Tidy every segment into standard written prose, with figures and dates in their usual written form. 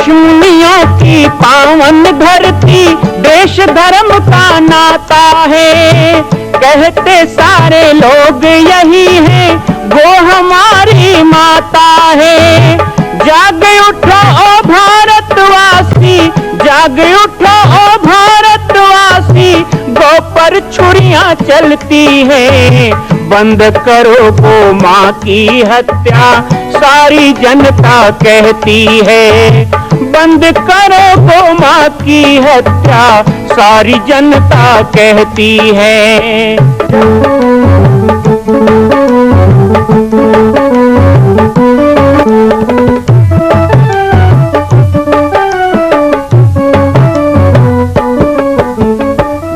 ऋषिमुनियों की पावन धरती, देश धर्म का नाता है। कहते सारे लोग यही है, वो हमारी माता है। जाग उठो ओ भारतवासी, जाग उठो ओ भारतवासी, गौ पर छुरियां चलती हैं। बंद करो गौ माँ की हत्या, सारी जनता कहती है। बंद करो गौ माँ की हत्या, सारी जनता कहती है।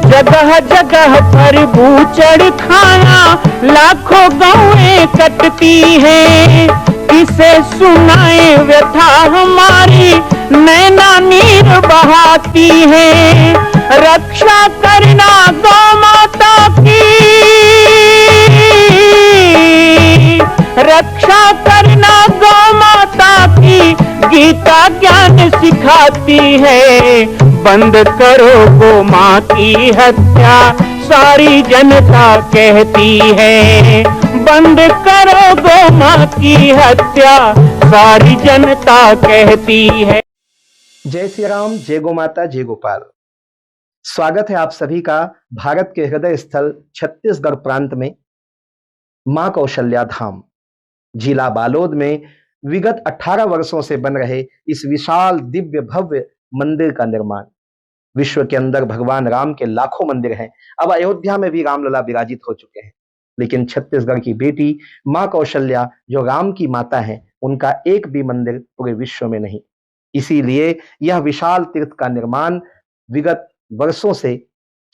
जगह जगह पर बूचड़ खाना, लाखों गौएं कटती हैं। किसे सुनाए व्यथा हमारी, नैना नीर बहाती है। रक्षा करना गौ माता की, रक्षा करना गौ माता की, गीता ज्ञान सिखाती है। बंद करो गौ माँ की हत्या, सारी जनता कहती है। बंद करो गौ माँ की हत्या, सारी जनता कहती है। जय श्री राम, जय गौ माता, जय गोपाल। स्वागत है आप सभी का भारत के हृदय स्थल छत्तीसगढ़ प्रांत में मां कौशल्या धाम जिला बालोद में विगत 18 वर्षों से बन रहे इस विशाल दिव्य भव्य मंदिर का निर्माण। विश्व के अंदर भगवान राम के लाखों मंदिर हैं। अब अयोध्या में भी रामलला विराजित हो चुके हैं, लेकिन छत्तीसगढ़ की बेटी मां कौशल्या जो राम की माता है, उनका एक भी मंदिर पूरे विश्व में नहीं। इसीलिए यह विशाल तीर्थ का निर्माण विगत वर्षों से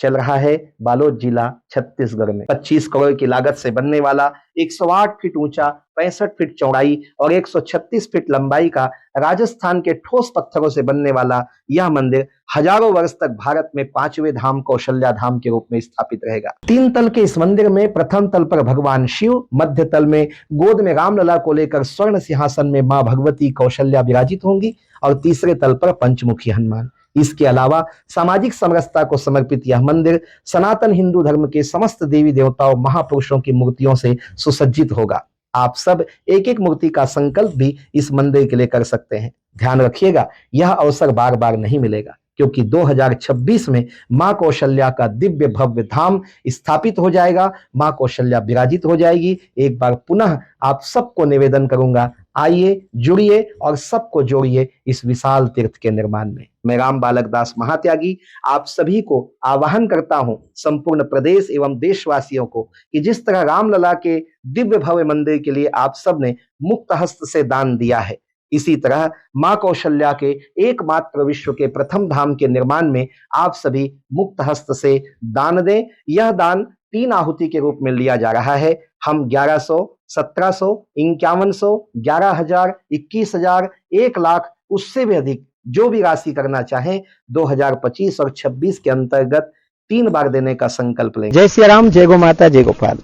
चल रहा है बालोद जिला छत्तीसगढ़ में। 25 करोड़ की लागत से बनने वाला 108 फीट ऊंचा, 65 फीट चौड़ाई और 136 फीट लंबाई का राजस्थान के ठोस पत्थरों से बनने वाला यह मंदिर हजारों वर्ष तक भारत में 5वें धाम कौशल्या धाम के रूप में स्थापित रहेगा। 3 तल के इस मंदिर में प्रथम तल पर भगवान शिव, मध्य तल में गोद में रामलला को लेकर स्वर्ण सिंहासन में मां भगवती कौशल्या विराजित होंगी और तीसरे तल पर पंचमुखी हनुमान। इसके अलावा सामाजिक समरसता को समर्पित यह मंदिर सनातन हिंदू धर्म के समस्त देवी देवताओं महापुरुषों की मूर्तियों से सुसज्जित होगा। आप सब एक एक मूर्ति का संकल्प भी इस मंदिर के लिए कर सकते हैं। ध्यान रखिएगा, यह अवसर बार बार नहीं मिलेगा, क्योंकि 2026 में मां कौशल्या का दिव्य भव्य धाम स्थापित हो जाएगा। मां कौशल्या विराजित हो जाएगी। एक बार पुनः आप सबको निवेदन करूंगा, आइए, जुड़िए और सबको जोड़िए इस विशाल तीर्थ के निर्माण में। मैं राम बालक दास महात्यागी आप सभी को आह्वान करता हूं, संपूर्ण प्रदेश एवं देशवासियों को, कि जिस तरह रामलला के दिव्य भव्य मंदिर के लिए आप सब ने मुक्त हस्त से दान दिया है, इसी तरह मां कौशल्या के एकमात्र विश्व के प्रथम धाम के निर्माण में आप सभी मुक्त हस्त से दान दें। यह दान 3 आहुति के रूप में लिया जा रहा है। हम 1100, 1700, 5100, 11,000, 21,000, 1 लाख, उससे भी अधिक जो भी राशि करना चाहें 2025 और 26 के अंतर्गत 3 बार देने का संकल्प लें। जय श्री राम, जय गौ माता, जय गोपाल।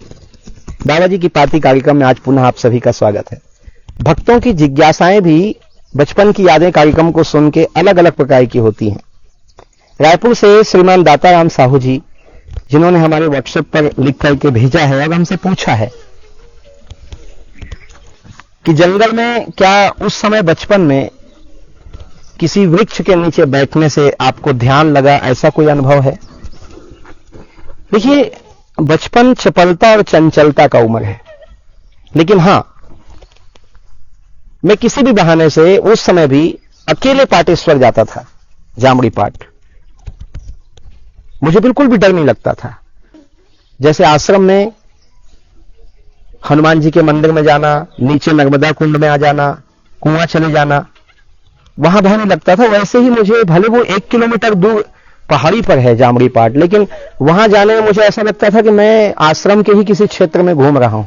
बाबा जी की पार्टी कार्यक्रम में आज पुनः आप सभी का स्वागत है। भक्तों की जिज्ञासाएं भी बचपन की यादें कार्यक्रम को सुन के अलग अलग प्रकार की होती हैं। रायपुर से श्रीमान दाताराम साहू जी, जिन्होंने हमारे व्हाट्सएप पर लिख करके भेजा है और हमसे पूछा है कि जंगल में क्या उस समय बचपन में किसी वृक्ष के नीचे बैठने से आपको ध्यान लगा, ऐसा कोई अनुभव है? देखिए, बचपन चपलता और चंचलता का उम्र है, लेकिन हां, मैं किसी भी बहाने से उस समय भी अकेले पाटेश्वर जाता था, जामड़ी पाट। मुझे बिल्कुल भी डर नहीं लगता था। जैसे आश्रम में हनुमान जी के मंदिर में जाना, नीचे नर्मदा कुंड में आ जाना, कुआं चले जाना, वहां भय नहीं लगता था, वैसे ही मुझे, भले वो 1 किलोमीटर दूर पहाड़ी पर है जामड़ी पाट, लेकिन वहां जाने में मुझे ऐसा लगता था कि मैं आश्रम के ही किसी क्षेत्र में घूम रहा हूं।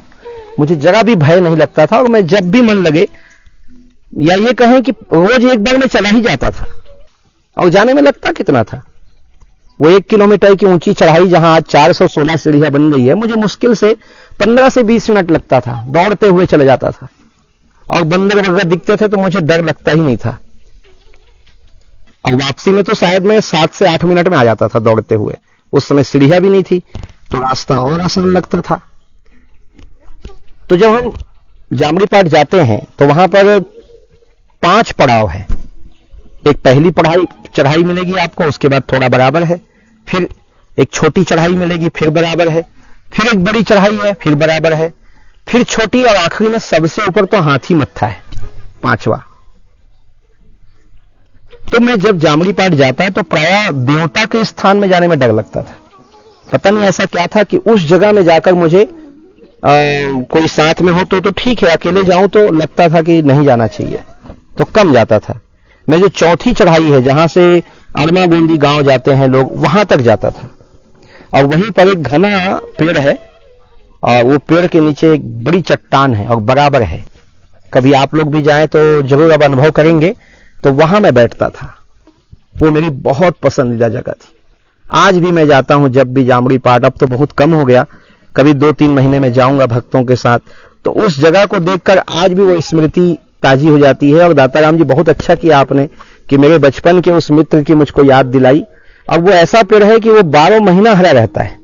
मुझे जरा भी भय नहीं लगता था और मैं जब भी मन लगे, या ये कहें कि रोज एक बार मैं चला ही जाता था। और जाने में लगता कितना था, वो 1 किलोमीटर की ऊंची चढ़ाई जहां आज 416 सीढ़ियां बन गई है, मुझे मुश्किल से 15 से 20 मिनट लगता था, दौड़ते हुए चले जाता था। और बंदर वगैरह दिखते थे तो मुझे डर लगता ही नहीं था। और वापसी में तो शायद मैं 7 से 8 मिनट में आ जाता था दौड़ते हुए। उस समय सीढ़ियां भी नहीं थी तो रास्ता और आसान लगता था। तो जब हम जामड़ी पाट जाते हैं तो वहां पर 5 पड़ाव है। एक पहली चढ़ाई मिलेगी आपको, उसके बाद थोड़ा बराबर है, फिर एक छोटी चढ़ाई मिलेगी, फिर बराबर है, फिर एक बड़ी चढ़ाई है, फिर बराबर है, फिर छोटी, और आखिरी में सबसे ऊपर तो हाथी मत्था है, 5वां। तो मैं जब जामड़ी पाट जाता तो प्रायः देवता के स्थान में जाने में डर लगता था। पता नहीं ऐसा क्या था कि उस जगह में जाकर मुझे कोई साथ में हो तो ठीक है, अकेले जाऊं तो लगता था कि नहीं जाना चाहिए, तो कम जाता था। मैं जो चौथी चढ़ाई है जहां से अरमा गोंदी गांव जाते हैं लोग, वहां तक जाता था। और वहीं पर एक घना पेड़ है और वो पेड़ के नीचे एक बड़ी चट्टान है और बराबर है। कभी आप लोग भी जाएं तो जरूर अब अनुभव करेंगे। तो वहां मैं बैठता था, वो मेरी बहुत पसंदीदा जगह थी। आज भी मैं जाता हूं जब भी जामड़ी पाट, अब तो बहुत कम हो गया, कभी 2-3 महीने में जाऊंगा भक्तों के साथ, तो उस जगह को देखकर आज भी वो स्मृति ताजी हो जाती है। और दाताराम जी बहुत अच्छा किया आपने कि मेरे बचपन के उस मित्र की मुझको याद दिलाई। और वो ऐसा पेड़ है कि वो 12 महीना हरा रहता है,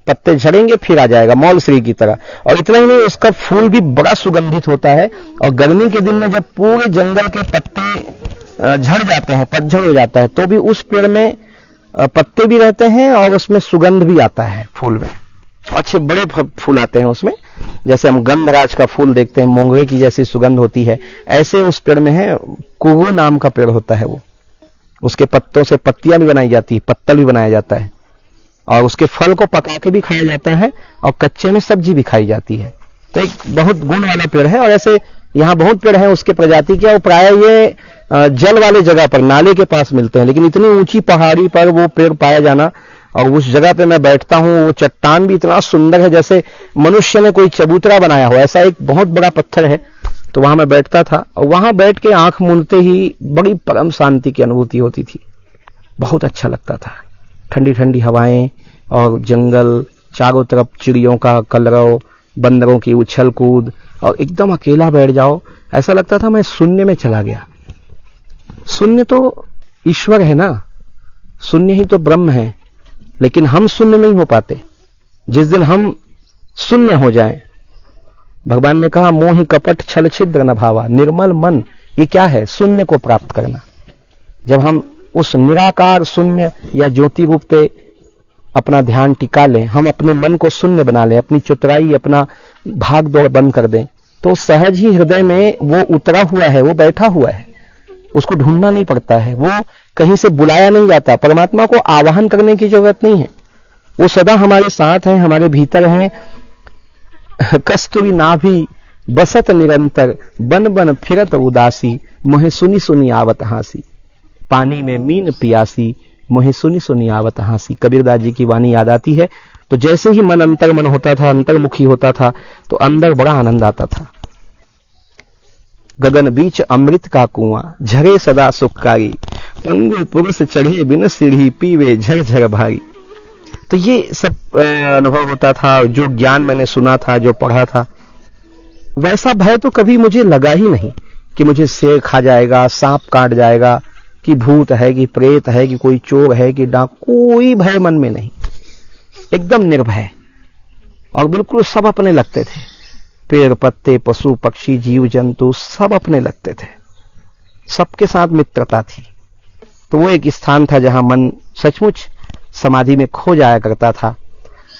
पत्ते झड़ेंगे फिर आ जाएगा, मौलश्री की तरह। और इतना ही नहीं, उसका फूल भी बड़ा सुगंधित होता है। और गर्मी के दिन में जब पूरे जंगल के पत्ते झड़ जाते हैं, पतझड़ हो जाता है, तो भी उस पेड़ में पत्ते भी रहते हैं और उसमें सुगंध भी आता है फूल में। अच्छे बड़े फूल आते हैं उसमें, जैसे हम गंधराज का फूल देखते हैं, मोंगरे की जैसी सुगंध होती है, ऐसे उस पेड़ में है। कुगो नाम का पेड़ होता है वो, उसके पत्तों से पत्तियां भी बनाई जाती है, पत्तल भी बनाया जाता है, और उसके फल को पका के भी खाया जाता है और कच्चे में सब्जी भी खाई जाती है। तो एक बहुत गुण वाला पेड़ है। और ऐसे यहाँ बहुत पेड़ हैं उसके प्रजाति के, और प्राय ये जल वाले जगह पर, नाले के पास मिलते हैं। लेकिन इतनी ऊंची पहाड़ी पर वो पेड़ पाया जाना, और उस जगह पे मैं बैठता हूँ, वो चट्टान भी इतना सुंदर है जैसे मनुष्य ने कोई चबूतरा बनाया हो, ऐसा एक बहुत बड़ा पत्थर है। तो वहां मैं बैठता था और वहां बैठ के आंख मूंदते ही बड़ी परम शांति की अनुभूति होती थी। बहुत अच्छा लगता था, ठंडी ठंडी हवाएं और जंगल, चारों तरफ चिड़ियों का कलरव, बंदरों की उछल कूद, और एकदम अकेला बैठ जाओ, ऐसा लगता था मैं शून्य में चला गया। शून्य तो ईश्वर है ना, शून्य ही तो ब्रह्म है, लेकिन हम शून्य नहीं हो पाते। जिस दिन हम शून्य हो जाएं, भगवान ने कहा मोहि कपट छल छिद्र न भावा, निर्मल मन, ये क्या है? शून्य को प्राप्त करना। जब हम उस निराकार शून्य या ज्योति रूप पे अपना ध्यान टिका लें, हम अपने मन को शून्य बना लें, अपनी चतुराई, अपना भाग दौड़ बंद कर दें, तो सहज ही हृदय में वो उतरा हुआ है, वो बैठा हुआ है, उसको ढूंढना नहीं पड़ता है, वो कहीं से बुलाया नहीं जाता। परमात्मा को आवाहन करने की जरूरत नहीं है, वो सदा हमारे साथ हैं, हमारे भीतर हैं। कस्तूरी नाभि बसत निरंतर, बन बन फिरत उदासी, मोहे सुनी सुनी आवत हासी, पानी में मीन पियासी, मोहे सुनी सुनी आवत हासी। कबीरदास जी की वाणी याद आती है। तो जैसे ही मन अंतर्मन होता था, अंतर्मुखी होता था, तो अंदर बड़ा आनंद आता था। गगन बीच अमृत का कुआं, झरे सदा सुखकारी, पंगु पुरुष चढ़े बिन सीढ़ी, पीवे झरझर भारी। तो ये सब अनुभव होता था। जो ज्ञान मैंने सुना था, जो पढ़ा था, वैसा भय तो कभी मुझे लगा ही नहीं कि मुझे शेर खा जाएगा, सांप काट जाएगा, कि भूत है, कि प्रेत है, कि कोई चोर है, कि डाक, कोई भय मन में नहीं, एकदम निर्भय। और बिल्कुल सब अपने लगते थे, पेड़ पत्ते, पशु पक्षी, जीव जंतु सब अपने लगते थे, सबके साथ मित्रता थी। तो वो एक स्थान था जहां मन सचमुच समाधि में खो जाया करता था।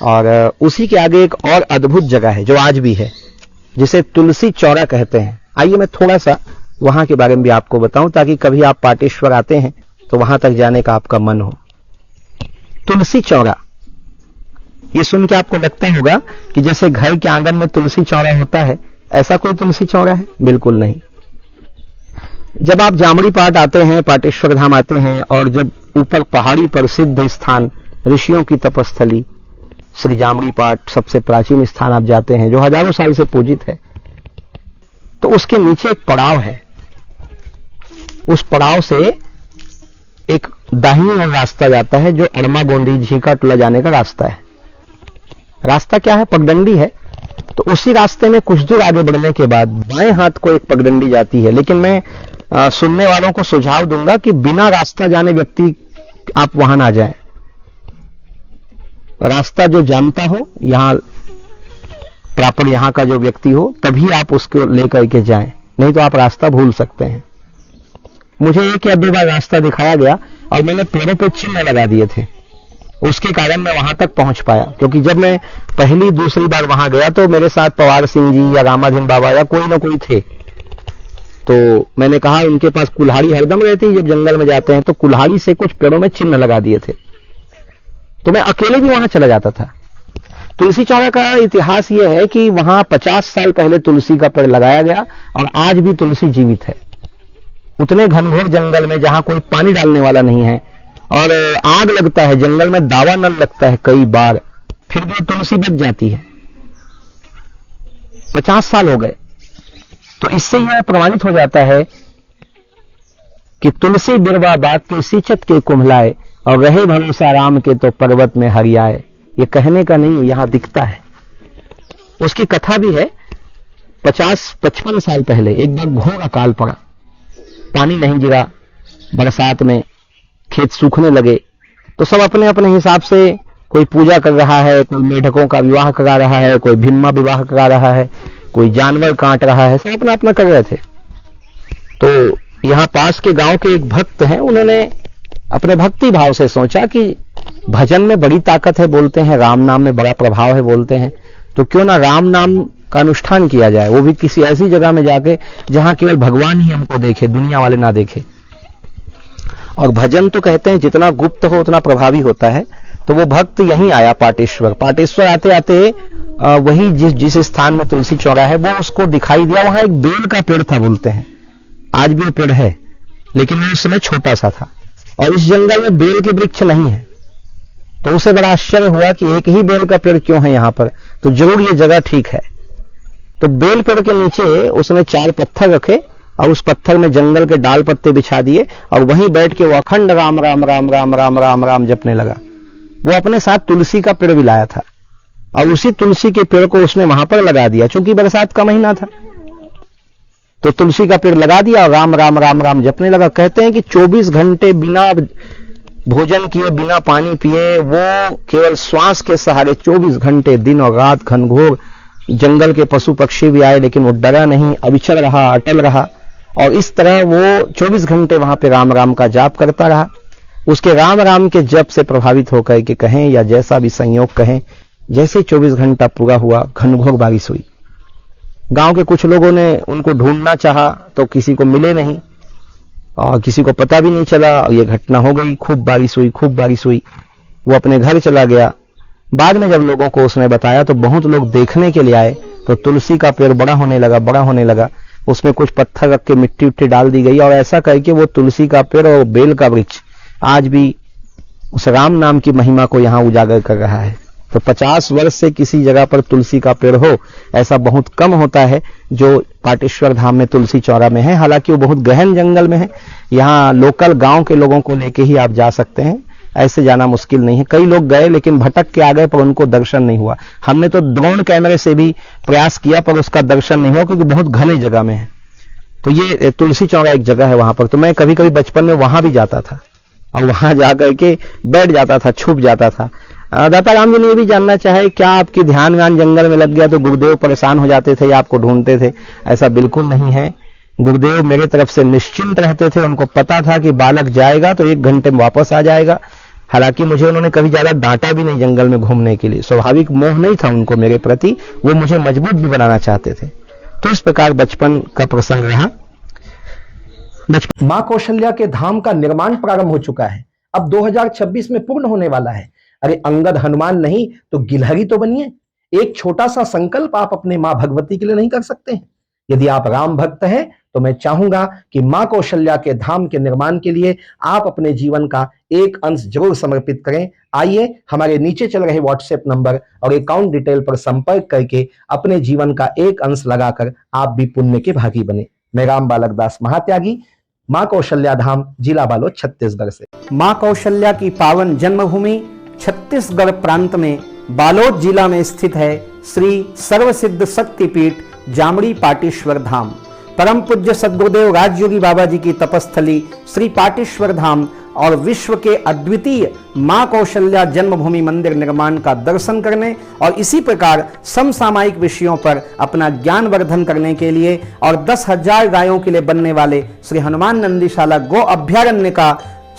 और उसी के आगे एक और अद्भुत जगह है जो आज भी है, जिसे तुलसी चौरा कहते हैं। आइए मैं थोड़ा सा वहां के बारे में भी आपको बताऊं, ताकि कभी आप पाटेश्वर आते हैं तो वहां तक जाने का आपका मन हो। तुलसी चौरा, ये सुन के आपको लगता होगा कि जैसे घर के आंगन में तुलसी चौरा होता है, ऐसा कोई तुलसी चौरा है? बिल्कुल नहीं। जब आप जामड़ी पाट आते हैं, पाटेश्वर धाम आते हैं, और जब ऊपर पहाड़ी पर सिद्ध स्थान, ऋषियों की तपस्थली श्री जामड़ी पाट, सबसे प्राचीन स्थान आप जाते हैं, जो हजारों साल से पूजित है, तो उसके नीचे एक पड़ाव है। उस पड़ाव से एक दाहिनी ओर रास्ता जाता है, जो अरमा गोंदी झीका टोला जाने का रास्ता है। रास्ता क्या है? पगडंडी है। तो उसी रास्ते में कुछ दूर आगे बढ़ने के बाद बाएं हाथ को एक पगडंडी जाती है। लेकिन मैं सुनने वालों को सुझाव दूंगा कि बिना रास्ता जाने व्यक्ति आप वहां ना जाएं। रास्ता जो जानता हो, यहाँ प्रॉपर यहाँ का जो व्यक्ति हो, तभी आप उसको लेकर के जाएं, नहीं तो आप रास्ता भूल सकते हैं। मुझे एक या दो बार रास्ता दिखाया गया और मैंने पेड़ों पे चिन्ह लगा दिए थे, उसके कारण मैं वहां तक पहुंच पाया। क्योंकि जब मैं पहली दूसरी बार वहां गया तो मेरे साथ पवार सिंह जी या रामाधीन बाबा या कोई ना कोई थे, तो मैंने कहा उनके पास कुल्हाड़ी हरदम रहती है, जब जंगल में जाते हैं तो कुल्हाड़ी से कुछ पेड़ों में चिन्ह लगा दिए थे, तो मैं अकेले भी वहां चला जाता था। तुलसी चौरा का इतिहास यह है कि वहां 50 साल पहले तुलसी का पेड़ लगाया गया और आज भी तुलसी जीवित है। उतने घनघोर जंगल में जहां कोई पानी डालने वाला नहीं है और आग लगता है, जंगल में दावा नल लगता है कई बार, फिर भी तुलसी बच जाती है। 50 साल हो गए, तो इससे यह प्रमाणित हो जाता है कि तुलसी बिरवा बात के सिचत के कुम्हलाए और रहे भरोसा राम के तो पर्वत में हरियाए। ये कहने का नहीं, यहां दिखता है। उसकी कथा भी है। 50-55 साल पहले एक बार घोर अकाल पड़ा, पानी नहीं गिरा, बरसात में खेत सूखने लगे, तो सब अपने अपने हिसाब से कोई पूजा कर रहा है, कोई मेढकों का विवाह करा रहा है, कोई भिन्मा विवाह करा रहा है, कोई जानवर काट रहा है, सब अपना अपना कर रहे थे। तो यहां पास के गांव के एक भक्त हैं, उन्होंने अपने भक्ति भाव से सोचा कि भजन में बड़ी ताकत है बोलते हैं, राम नाम में बड़ा प्रभाव है बोलते हैं, तो क्यों ना राम नाम का अनुष्ठान किया जाए, वो भी किसी ऐसी जगह में जाके जहां केवल भगवान ही हमको देखे, दुनिया वाले ना देखे। और भजन तो कहते हैं जितना गुप्त हो उतना प्रभावी होता है। तो वो भक्त यहीं आया पाटेश्वर आते आते वही जिस स्थान में तुलसी चौरा है वो उसको दिखाई दिया। वहां एक बेल का पेड़ था बोलते हैं, आज भी वो पेड़ है, लेकिन वो उस समय छोटा सा था और इस जंगल में बेल के वृक्ष नहीं है। तो उसे बड़ा आश्चर्य हुआ कि एक ही बेल का पेड़ क्यों है यहां पर, तो जरूर ये जगह ठीक है। तो बेल पेड़ के नीचे उसने 4 पत्थर रखे और उस पत्थर में जंगल के डाल पत्ते बिछा दिए और वहीं बैठ के वो अखंड राम राम राम राम राम राम राम जपने लगा। वो अपने साथ तुलसी का पेड़ भी लाया था और उसी तुलसी के पेड़ को उसने वहां पर लगा दिया, क्योंकि बरसात का महीना था। तो तुलसी का पेड़ लगा दिया और राम राम राम राम जपने लगा। कहते हैं कि 24 घंटे बिना भोजन किए, बिना पानी पिए, वो केवल श्वास के सहारे 24 घंटे दिन और रात घनघोर जंगल के पशु पक्षी भी आए, लेकिन वो डरा नहीं, अविचल रहा, अटल रहा और इस तरह वो 24 घंटे वहां पे राम राम का जाप करता रहा। उसके राम राम के जप से प्रभावित होकर के कहें या जैसा भी संयोग कहें, जैसे 24 घंटा पूरा हुआ घनघोर बारिश हुई। गांव के कुछ लोगों ने उनको ढूंढना चाहा तो किसी को मिले नहीं और किसी को पता भी नहीं चला और ये घटना हो गई। खूब बारिश हुई। वो अपने घर चला गया। बाद में जब लोगों को उसने बताया तो बहुत लोग देखने के लिए आए। तो तुलसी का पेड़ बड़ा होने लगा। उसमें कुछ पत्थर रख के मिट्टी उट्टी डाल दी गई और ऐसा करके वो तुलसी का पेड़ और बेल का वृक्ष आज भी उस राम नाम की महिमा को यहाँ उजागर कर रहा है। तो 50 वर्ष से किसी जगह पर तुलसी का पेड़ हो, ऐसा बहुत कम होता है जो पाटेश्वर धाम में तुलसी चौरा में है। हालांकि वो बहुत गहन जंगल में है, यहाँ लोकल गांव के लोगों को लेके ही आप जा सकते हैं, ऐसे जाना मुश्किल नहीं है। कई लोग गए लेकिन भटक के आ गए पर उनको दर्शन नहीं हुआ। हमने तो ड्रोन कैमरे से भी प्रयास किया पर उसका दर्शन नहीं हुआ, क्योंकि बहुत घने जगह में है। तो ये तुलसी चौरा एक जगह है वहां पर। तो मैं कभी कभी बचपन में वहां भी जाता था और वहां जाकर के बैठ जाता था, छुप जाता था। दाता राम जी ने ये भी जानना चाहे, क्या आपकी ध्यान व्यान जंगल में लग गया तो गुरुदेव परेशान हो जाते थे या आपको ढूंढते थे? ऐसा बिल्कुल नहीं है। गुरुदेव मेरे तरफ से निश्चिंत रहते थे। उनको पता था कि बालक जाएगा तो 1 घंटे में वापस आ जाएगा। हालांकि मुझे उन्होंने कभी ज्यादा डांटा भी नहीं जंगल में घूमने के लिए। स्वाभाविक मोह नहीं था उनको मेरे प्रति, वो मुझे मजबूत भी बनाना चाहते थे। तो इस प्रकार बचपन का प्रसंग रहा। मां कौशल्या के धाम का निर्माण प्रारंभ हो चुका है, अब 2026 में पूर्ण होने वाला है। अरे अंगद हनुमान नहीं तो गिलहरी तो बनिए। एक छोटा सा संकल्प आप अपने मां भगवती के लिए नहीं कर सकते हैं? यदि आप राम भक्त हैं तो मैं चाहूंगा कि मां कौशल्या के धाम के निर्माण के लिए आप अपने जीवन का एक अंश जरूर समर्पित करें। आइए हमारे नीचे चल रहे व्हाट्सएप नंबर और अकाउंट डिटेल पर संपर्क करके अपने जीवन का एक अंश लगाकर आप भी पुण्य के भागी बने। मैं राम बालक दास महात्यागी, मां कौशल्या धाम, जिला बालोद, छत्तीसगढ़ से। मां कौशल्या की पावन जन्मभूमि छत्तीसगढ़ प्रांत में बालोद जिला में स्थित है श्री सर्वसिद्ध शक्तिपीठ जामड़ी पाटेश्वर धाम। परम पूज्य सद्गुरुदेव राजयोगी बाबा जी की तपस्थली श्री पाटेश्वर धाम और विश्व के अद्वितीय मां कौशल्या जन्मभूमि मंदिर निर्माण का दर्शन करने और इसी प्रकार समसामयिक विषयों पर अपना ज्ञान वर्धन करने के लिए और 10,000 गायों के लिए बनने वाले श्री हनुमान नंदीशाला गो अभ्यारण्य का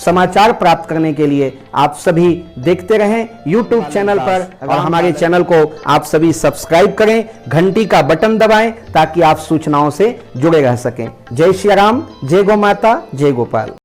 समाचार प्राप्त करने के लिए आप सभी देखते रहें YouTube चैनल पर और हमारे चैनल को आप सभी सब्सक्राइब करें, घंटी का बटन दबाएं ताकि आप सूचनाओं से जुड़े रह सकें। जय श्री राम, जय गौ माता, जय गोपाल।